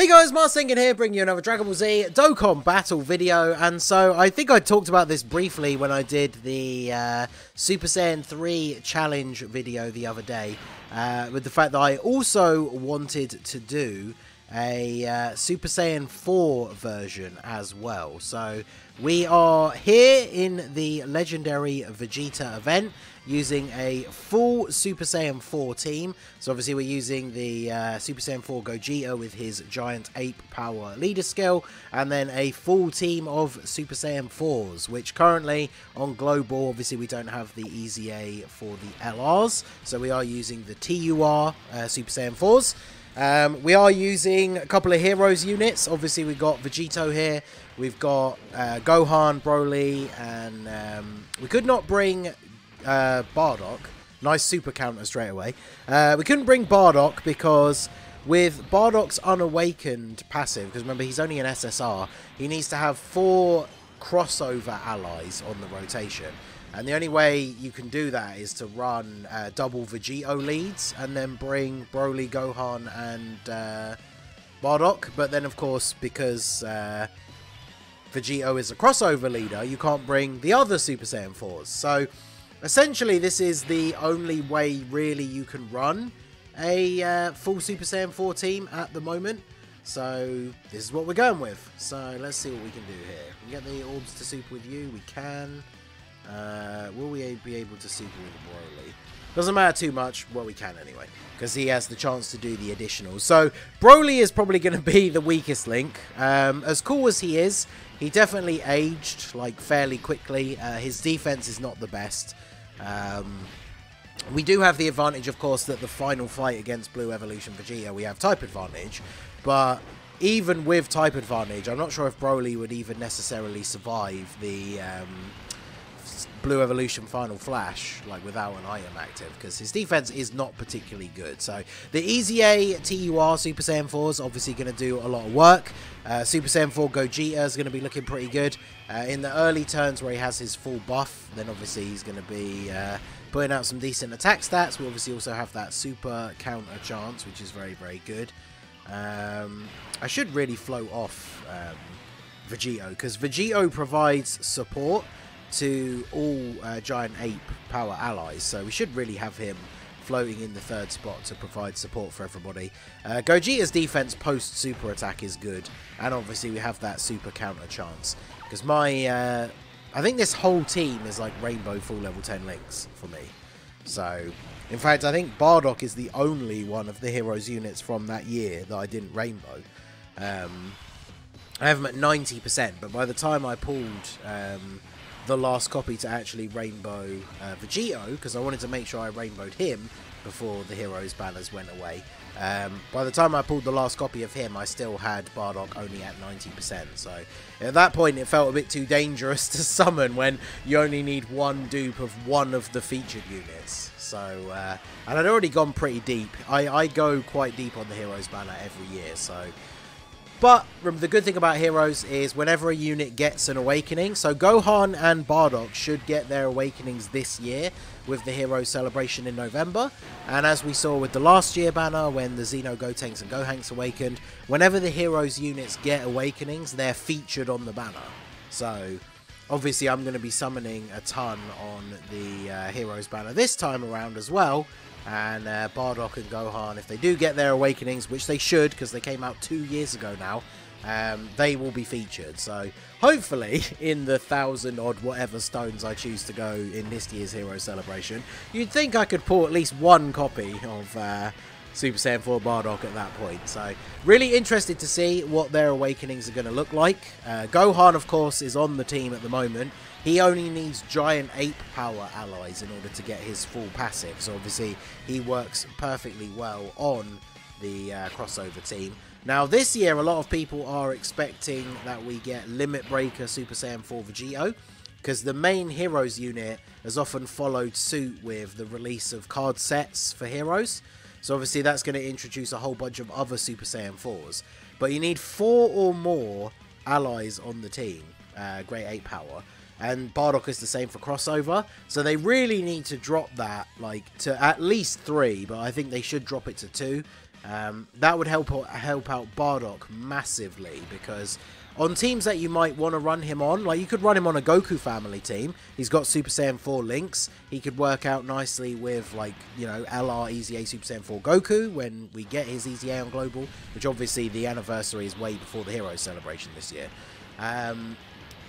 Hey guys, Marsengan here, bringing you another Dragon Ball Z Dokkan battle video. And so I think I talked about this briefly when I did the Super Saiyan 3 challenge video the other day, with the fact that I also wanted to do a Super Saiyan 4 version as well. So we are here in the legendary Vegeta event using a full Super Saiyan 4 team. So obviously we're using the Super Saiyan 4 Gogeta with his giant ape power leader skill, and then a full team of Super Saiyan 4s, which currently on global, obviously we don't have the EZA for the LRs, so we are using the TUR Super Saiyan 4s. We are using a couple of heroes units. Obviously we've got Vegeta here, we've got Gohan, Broly, and we could not bring Bardock. Nice super counter straight away. We couldn't bring Bardock because with Bardock's unawakened passive, because remember he's only an SSR, he needs to have 4 crossover allies on the rotation. And the only way you can do that is to run double Vegeta leads and then bring Broly, Gohan, and Bardock. But then, of course, because Vegeta is a crossover leader, you can't bring the other Super Saiyan 4s. So, essentially, this is the only way, really, you can run a full Super Saiyan 4 team at the moment. So, this is what we're going with. So, let's see what we can do here. We can get the orbs to super with you. We can. Will we be able to super with Broly? Doesn't matter too much. Well, we can anyway, because he has the chance to do the additionals. So Broly is probably going to be the weakest link. As cool as he is, he definitely aged like fairly quickly. His defense is not the best. We do have the advantage, of course, that the final fight against Blue Evolution Vegeta, we have type advantage. But even with type advantage, I'm not sure if Broly would even necessarily survive the Blue Evolution Final Flash, like without an item active, because his defense is not particularly good. So the EZA TUR Super Saiyan 4 is obviously going to do a lot of work. Super Saiyan 4 Gogeta is going to be looking pretty good. In the early turns where he has his full buff, then obviously he's going to be putting out some decent attack stats. We obviously also have that super counter chance, which is very, very good. I should really float off Vegeta, because Vegeta provides support to all giant ape power allies, so we should really have him floating in the 3rd spot to provide support for everybody. Gogeta's defense post super attack is good, and obviously we have that super counter chance, because my I think this whole team is like rainbow full level 10 links for me. So in fact I think Bardock is the only one of the heroes units from that year that I didn't rainbow. I have him at 90%, but by the time I pulled the last copy to actually rainbow Vegeta, because I wanted to make sure I rainbowed him before the heroes banners went away. By the time I pulled the last copy of him, I still had Bardock only at 90%. So at that point, it felt a bit too dangerous to summon when you only need one dupe of one of the featured units. So, and I'd already gone pretty deep. I go quite deep on the heroes banner every year, so. But the good thing about heroes is whenever a unit gets an awakening, so Gohan and Bardock should get their awakenings this year with the hero celebration in November. And as we saw with the last year banner, when the Xeno Gotenks and Gohanks awakened, whenever the heroes units get awakenings, they're featured on the banner. So obviously I'm going to be summoning a ton on the heroes banner this time around as well. And Bardock and Gohan, if they do get their awakenings, which they should, because they came out 2 years ago now, they will be featured. So hopefully in the 1,000 odd whatever stones I choose to go in this year's hero celebration, you'd think I could pull at least one copy of Super Saiyan 4 Bardock at that point. So really interested to see what their awakenings are going to look like. Gohan, of course, is on the team at the moment. He only needs giant ape power allies in order to get his full passive. So obviously he works perfectly well on the crossover team. Now this year a lot of people are expecting that we get Limit Breaker Super Saiyan 4 Vegeta, because the main heroes unit has often followed suit with the release of card sets for heroes. So obviously that's going to introduce a whole bunch of other Super Saiyan 4s. But you need 4 or more allies on the team, Great 8 power. And Bardock is the same for crossover. So they really need to drop that like to at least 3, but I think they should drop it to 2. That would help out Bardock massively, because on teams that you might want to run him on, like you could run him on a Goku family team. He's got Super Saiyan 4 links. He could work out nicely with, like, you know, LR EZA Super Saiyan 4 Goku when we get his EZA on Global, which obviously the anniversary is way before the Heroes celebration this year.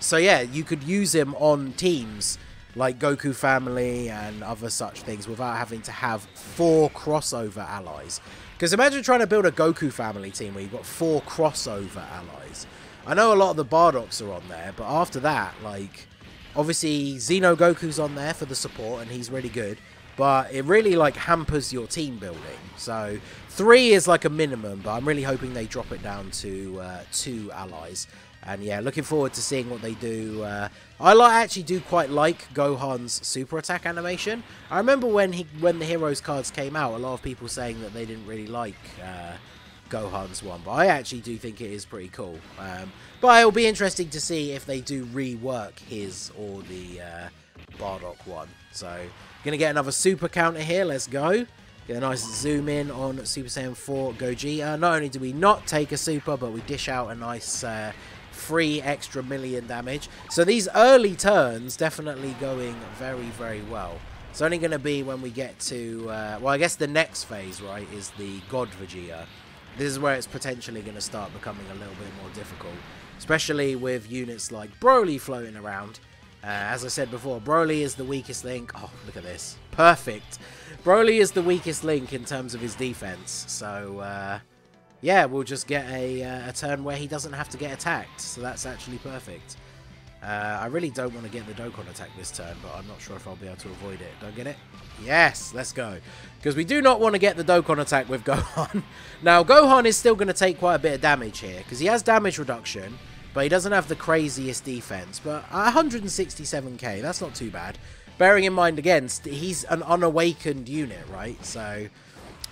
So yeah, you could use him on teams like Goku family and other such things without having to have 4 crossover allies. Because imagine trying to build a Goku family team where you've got 4 crossover allies. I know a lot of the Bardocks are on there, but after that, like, obviously Xeno Goku's on there for the support, and he's really good, but it really, like, hampers your team building. So 3 is like a minimum, but I'm really hoping they drop it down to 2 allies. And yeah, looking forward to seeing what they do. I actually do quite like Gohan's super attack animation. I remember when the Heroes cards came out, a lot of people saying that they didn't really like Gohan's one, but I actually do think it is pretty cool. But it'll be interesting to see if they do rework his or the Bardock one. So, gonna get another super counter here. Let's go. Get a nice zoom in on Super Saiyan 4 Gogeta. Not only do we not take a super, but we dish out a nice 3 extra million damage. So these early turns definitely going very, very well. It's only going to be when we get to, well, I guess the next phase, right, is the God Vegeta. This is where it's potentially going to start becoming a little bit more difficult, especially with units like Broly floating around. As I said before, Broly is the weakest link. Oh, look at this. Perfect. Broly is the weakest link in terms of his defense. So, yeah, we'll just get a turn where he doesn't have to get attacked. So that's actually perfect. I really don't want to get the Dokkan attack this turn, but I'm not sure if I'll be able to avoid it. Don't get it? Yes, let's go. Because we do not want to get the Dokkan attack with Gohan. Now, Gohan is still going to take quite a bit of damage here, because he has damage reduction, but he doesn't have the craziest defense. But 167k, that's not too bad. Bearing in mind, again, he's an unawakened unit, right? So,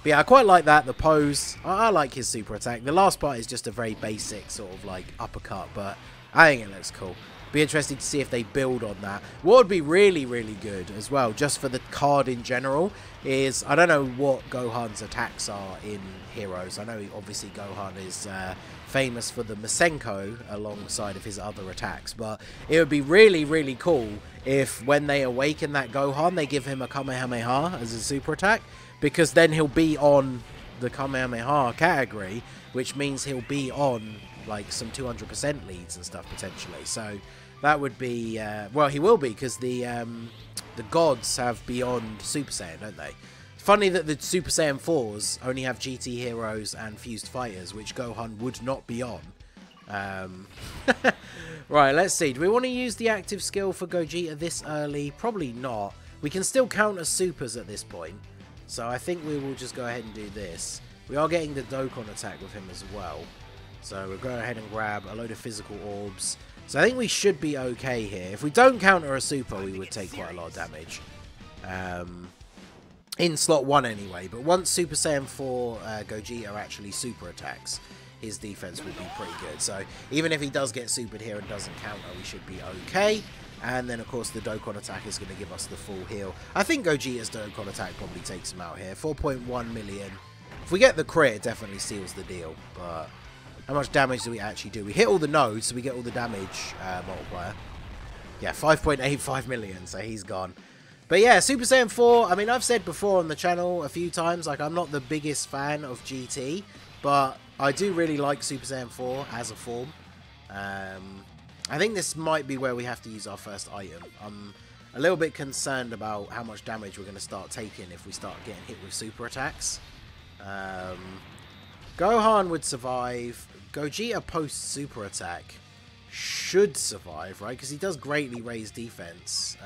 but yeah, I quite like that, the pose. I like his super attack. The last part is just a very basic sort of like uppercut, but I think it looks cool. Be interesting to see if they build on that. What would be really, really good as well, just for the card in general, is I don't know what Gohan's attacks are in Heroes. I know obviously Gohan is famous for the Masenko alongside of his other attacks, but it would be really, really cool if when they awaken that Gohan, they give him a Kamehameha as a super attack, because then he'll be on the Kamehameha category, which means he'll be on like some 200% leads and stuff potentially. So that would be well, he will be, because the gods have beyond Super Saiyan, don't they? Funny that the Super Saiyan 4s only have GT Heroes and Fused Fighters, which Gohan would not be on. Right, let's see. Do we want to use the active skill for Gogeta this early? Probably not. We can still counter supers at this point, so I think we will just go ahead and do this. We are getting the Dokkan attack with him as well, so we'll go ahead and grab a load of physical orbs. So I think we should be okay here. If we don't counter a super, we would take quite a lot of damage. In slot 1 anyway, but once Super Saiyan 4 Gogeta actually super attacks, his defense will be pretty good. So even if he does get supered here and doesn't counter, we should be okay. And then, of course, the Dokkan attack is going to give us the full heal. I think Gogeta's Dokkan attack probably takes him out here. 4.1 million. If we get the crit, it definitely seals the deal. But how much damage do we actually do? We hit all the nodes, so we get all the damage multiplier. Yeah, 5.85 million, so he's gone. But yeah, Super Saiyan 4, I mean, I've said before on the channel a few times, like, I'm not the biggest fan of GT, but I do really like Super Saiyan 4 as a form. I think this might be where we have to use our first item. I'm a little bit concerned about how much damage we're going to start taking if we start getting hit with super attacks. Gohan would survive. Gogeta post super attack should survive, right? Because he does greatly raise defense.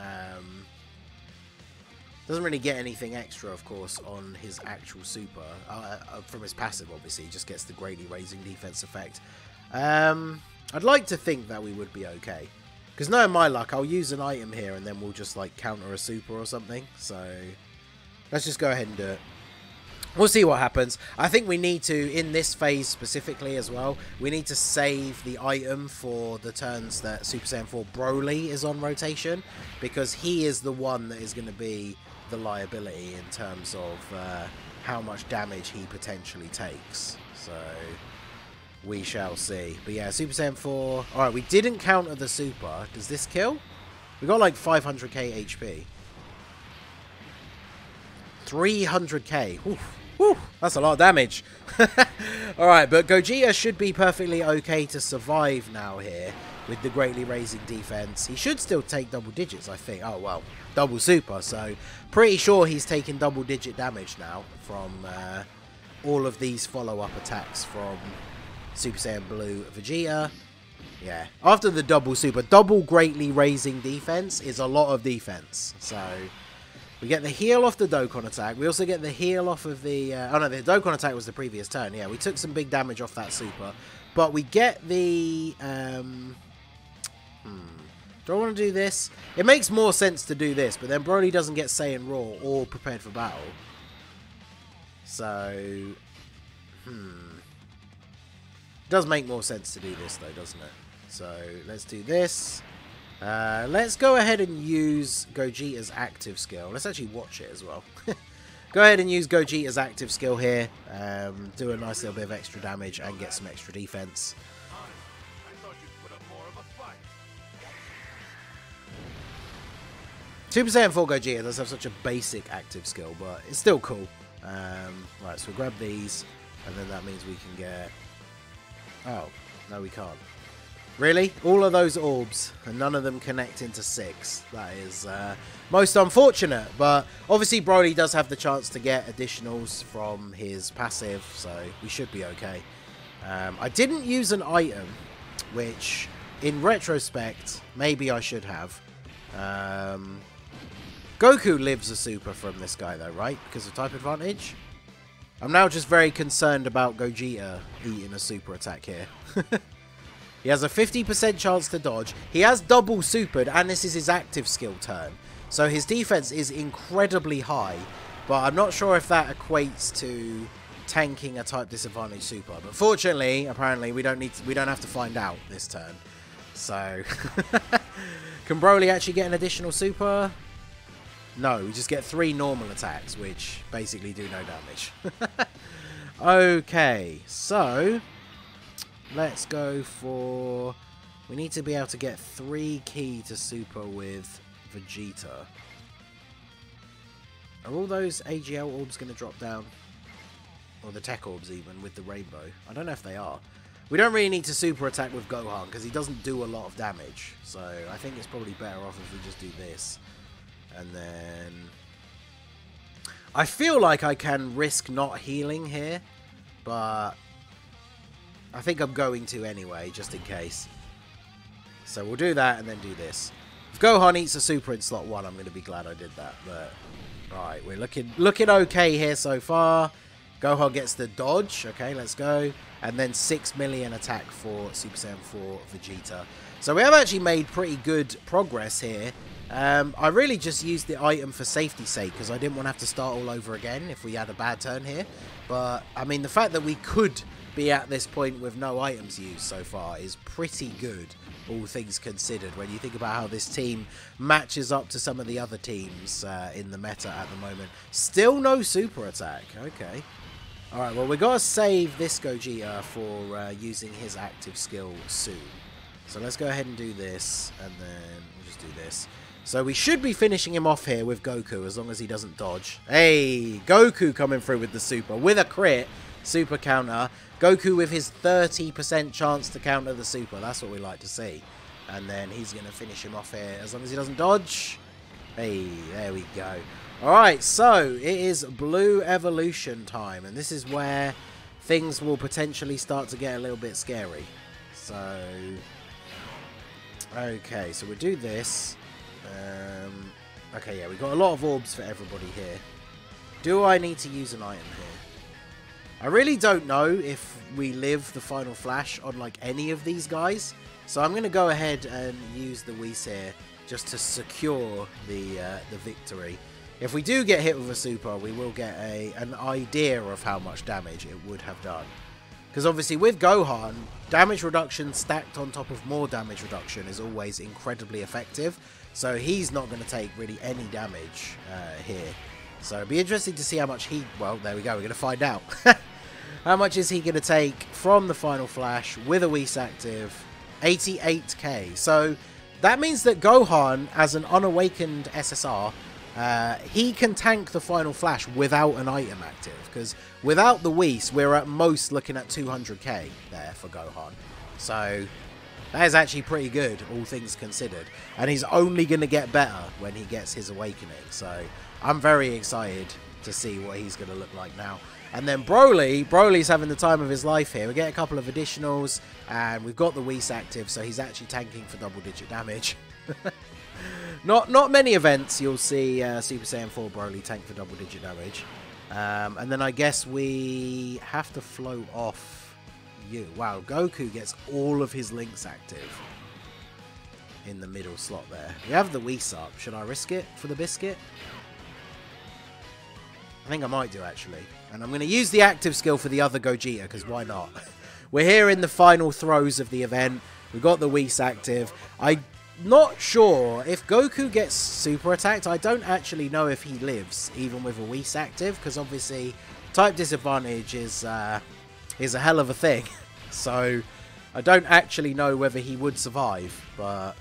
Doesn't really get anything extra, of course, on his actual super. From his passive, obviously. He just gets the greatly raising defense effect. I'd like to think that we would be okay. Because knowing my luck, I'll use an item here and then we'll just like counter a super or something. So let's just go ahead and do it. We'll see what happens. I think we need to, in this phase specifically as well, we need to save the item for the turns that Super Saiyan 4 Broly is on rotation. Because he is the one that is going to be the liability in terms of how much damage he potentially takes. So we shall see. But yeah, Super Saiyan 4. Alright, we didn't counter the super. Does this kill? We got like 500k HP. 300k. Whew, that's a lot of damage. Alright, but Gogeta should be perfectly okay to survive now here with the greatly raising defense. He should still take double digits, I think. Oh, well, double super. So, pretty sure he's taking double digit damage now from all of these follow-up attacks from Super Saiyan Blue Vegeta. Yeah, after the double super, double greatly raising defense is a lot of defense. So, we get the heal off the Dokkan attack. We also get the heal off of the... oh no, the Dokkan attack was the previous turn. Yeah, we took some big damage off that super. But we get the... do I want to do this? It makes more sense to do this, but then Broly doesn't get Saiyan Raw or prepared for battle. So... It does make more sense to do this though, doesn't it? So, let's do this. Let's go ahead and use Gogeta's active skill. Let's actually watch it as well. Go ahead and use Gogeta's active skill here. Do a nice little bit of extra damage and get some extra defense. Super Saiyan 4 Gogeta does have such a basic active skill, but it's still cool. Right, so we'll grab these, and then that means we can get... Oh, no we can't. Really? All of those orbs, and none of them connect into 6. That is most unfortunate, but obviously Broly does have the chance to get additionals from his passive, so we should be okay. I didn't use an item, which, in retrospect, maybe I should have. Goku lives a super from this guy, though, right? Because of type advantage? I'm now just very concerned about Gogeta eating a super attack here. He has a 50% chance to dodge. He has double supered, and this is his active skill turn. So his defense is incredibly high, but I'm not sure if that equates to tanking a type disadvantage super. But fortunately, apparently, we don't have to find out this turn. So, can Broly actually get an additional super? No, we just get 3 normal attacks, which basically do no damage. Okay, so let's go for... We need to be able to get 3 key to super with Vegeta. Are all those AGL orbs going to drop down? Or the tech orbs even, with the rainbow? I don't know if they are. We don't really need to super attack with Gohan, because he doesn't do a lot of damage. So I think it's probably better off if we just do this. And then... I feel like I can risk not healing here, but I think I'm going to anyway, just in case. So we'll do that and then do this. If Gohan eats a super in slot 1, I'm going to be glad I did that. But right, we're looking okay here so far. Gohan gets the dodge. Okay, let's go. And then 6 million attack for Super Saiyan 4 Vegeta. So we have actually made pretty good progress here. I really just used the item for safety's sake because I didn't want to have to start all over again if we had a bad turn here. But, I mean, the fact that we could be at this point with no items used so far is pretty good, all things considered, when you think about how this team matches up to some of the other teams in the meta at the moment. Still no super attack. Okay. Alright, well, we've got to save this Gogeta for using his active skill soon. So let's go ahead and do this, and then we'll just do this. So we should be finishing him off here with Goku, as long as he doesn't dodge. Hey, Goku coming through with the super, with a crit, super counter. Goku with his 30% chance to counter the super, that's what we like to see. And then he's going to finish him off here, as long as he doesn't dodge. Hey, there we go. Alright, so it is Blue Evolution time, and this is where things will potentially start to get a little bit scary. So, okay, so we'll do this. Okay, yeah, we've got a lot of orbs for everybody here. Do I need to use an item here? I really don't know if we live the final flash on like any of these guys, so I'm going to go ahead and use the Whis here just to secure the victory. If we do get hit with a super, we will get an idea of how much damage it would have done. Because obviously with Gohan, damage reduction stacked on top of more damage reduction is always incredibly effective. So he's not going to take really any damage here. So it'll be interesting to see how much he... Well, there we go. We're going to find out. How much is he going to take from the Final Flash with a Whis active? 88k. So that means that Gohan, as an unawakened SSR, he can tank the Final Flash without an item active. Because without the Whis, we're at most looking at 200k there for Gohan. So that is actually pretty good, all things considered. And he's only going to get better when he gets his awakening. So I'm very excited to see what he's going to look like now. And then Broly's having the time of his life here. We get a couple of additionals, and we've got the Whis active, so he's actually tanking for double-digit damage. Not many events you'll see Super Saiyan 4 Broly tank for double-digit damage. And then I guess we have to float off you. Wow, Goku gets all of his links active in the middle slot there. We have the Whis up. Should I risk it for the biscuit? I think I might do, actually. And I'm going to use the active skill for the other Gogeta, because why not? We're here in the final throes of the event. We've got the Whis active. I'm not sure if Goku gets super attacked. I don't actually know if he lives, even with a Whis active, because obviously type disadvantage is a hell of a thing. So I don't actually know whether he would survive. But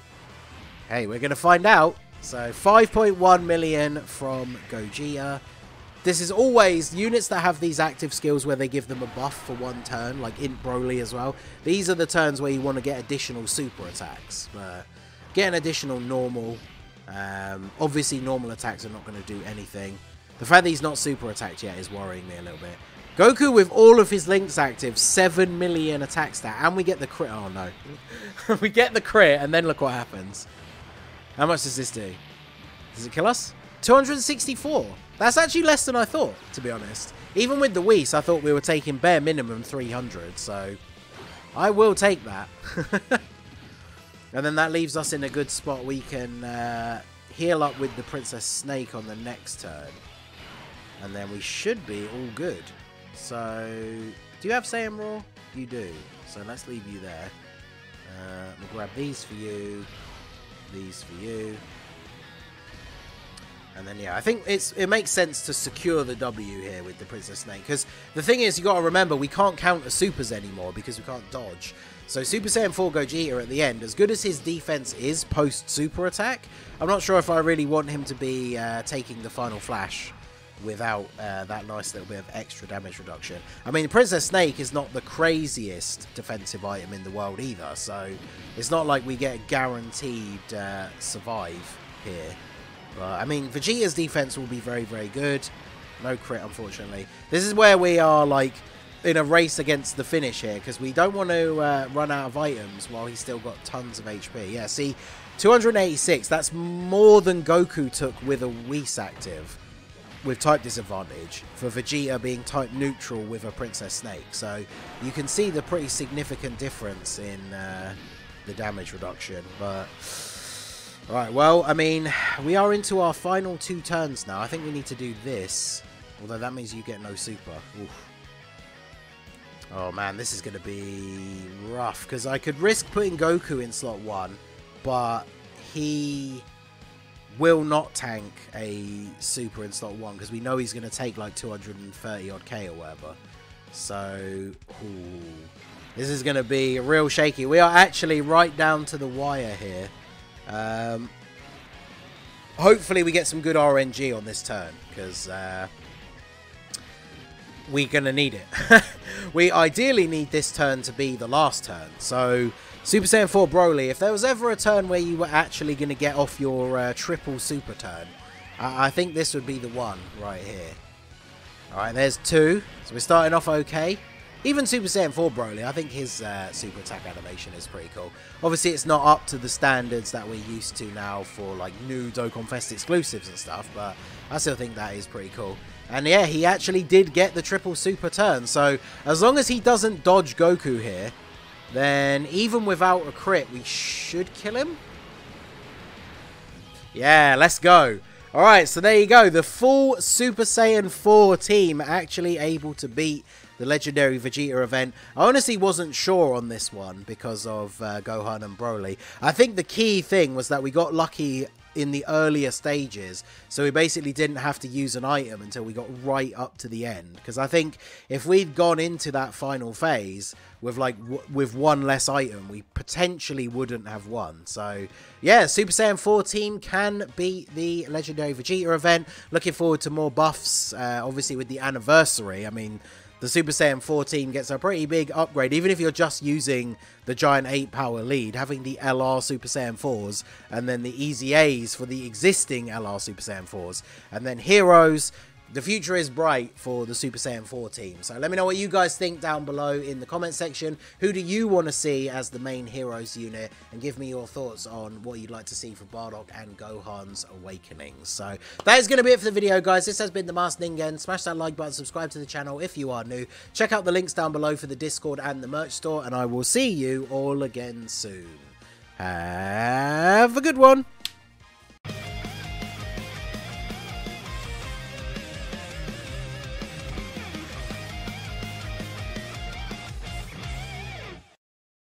hey, we're going to find out. So 5.1 million from Gogeta. This is always units that have these active skills where they give them a buff for one turn, like Int Broly as well. These are the turns where you want to get additional super attacks. Get an additional normal. Obviously, normal attacks are not going to do anything. The fact that he's not super attacked yet is worrying me a little bit. Goku with all of his links active, 7 million attack stat, and we get the crit. Oh no. We get the crit, and then look what happens. How much does this do? Does it kill us? 264. That's actually less than I thought, to be honest. Even with the Whis, I thought we were taking bare minimum 300, so I will take that. And then that leaves us in a good spot. We can heal up with the Princess Snake on the next turn. And then we should be all good. So, do you have Saiyan Raw? You do. So let's leave you there. We'll grab these for you. These for you. And then, yeah, I think it makes sense to secure the W here with the Princess Snake. Because the thing is, you got to remember, we can't counter supers anymore because we can't dodge. So Super Saiyan 4 Gogeta at the end, as good as his defense is post-super attack, I'm not sure if I really want him to be taking the Final Flash without that nice little bit of extra damage reduction. I mean, Princess Snake is not the craziest defensive item in the world either. So it's not like we get a guaranteed survive here. But, I mean, Vegeta's defense will be very, very good. No crit, unfortunately. This is where we are, like, in a race against the finish here, because we don't want to run out of items while he's still got tons of HP. Yeah, see, 286, that's more than Goku took with a Whis active, with type disadvantage, for Vegeta being type neutral with a Princess Snake. So, you can see the pretty significant difference in the damage reduction, but... Right, well, I mean, we are into our final 2 turns now. I think we need to do this. Although that means you get no super. Oof. Oh, man, this is going to be rough. Because I could risk putting Goku in slot 1. But he will not tank a super in slot 1. Because we know he's going to take like 230 odd K or whatever. So, ooh, this is going to be real shaky. We are actually right down to the wire here. Hopefully we get some good RNG on this turn, because we're going to need it. We ideally need this turn to be the last turn. So, Super Saiyan 4 Broly, if there was ever a turn where you were actually going to get off your triple super turn, I think this would be the one right here. Alright, there's 2. So we're starting off okay. Even Super Saiyan 4 Broly, I think his super attack animation is pretty cool. Obviously, it's not up to the standards that we're used to now for like new Dokkan Fest exclusives and stuff, but I still think that is pretty cool. And yeah, he actually did get the triple super turn, so as long as he doesn't dodge Goku here, then even without a crit, we should kill him. Yeah, let's go. Alright, so there you go. The full Super Saiyan 4 team actually able to beat the legendary Vegeta event. I honestly wasn't sure on this one because of Gohan and Broly. I think the key thing was that we got lucky in the earlier stages, so we basically didn't have to use an item until we got right up to the end. Because I think if we'd gone into that final phase with like with one less item, we potentially wouldn't have won. So yeah, Super Saiyan 4 team can beat the Legendary Vegeta event. Looking forward to more buffs, obviously with the anniversary. I mean, the Super Saiyan 4 team gets a pretty big upgrade. Even if you're just using the Giant 8 power lead, having the LR Super Saiyan 4s and then the Easy A's for the existing LR Super Saiyan 4s. And then Heroes. The future is bright for the Super Saiyan 4 team. So let me know what you guys think down below in the comment section. Who do you want to see as the main Heroes unit? And give me your thoughts on what you'd like to see for Bardock and Gohan's Awakenings. So that is going to be it for the video, guys. This has been the Masked Ningen. Smash that like button, subscribe to the channel if you are new. Check out the links down below for the Discord and the merch store. And I will see you all again soon. Have a good one.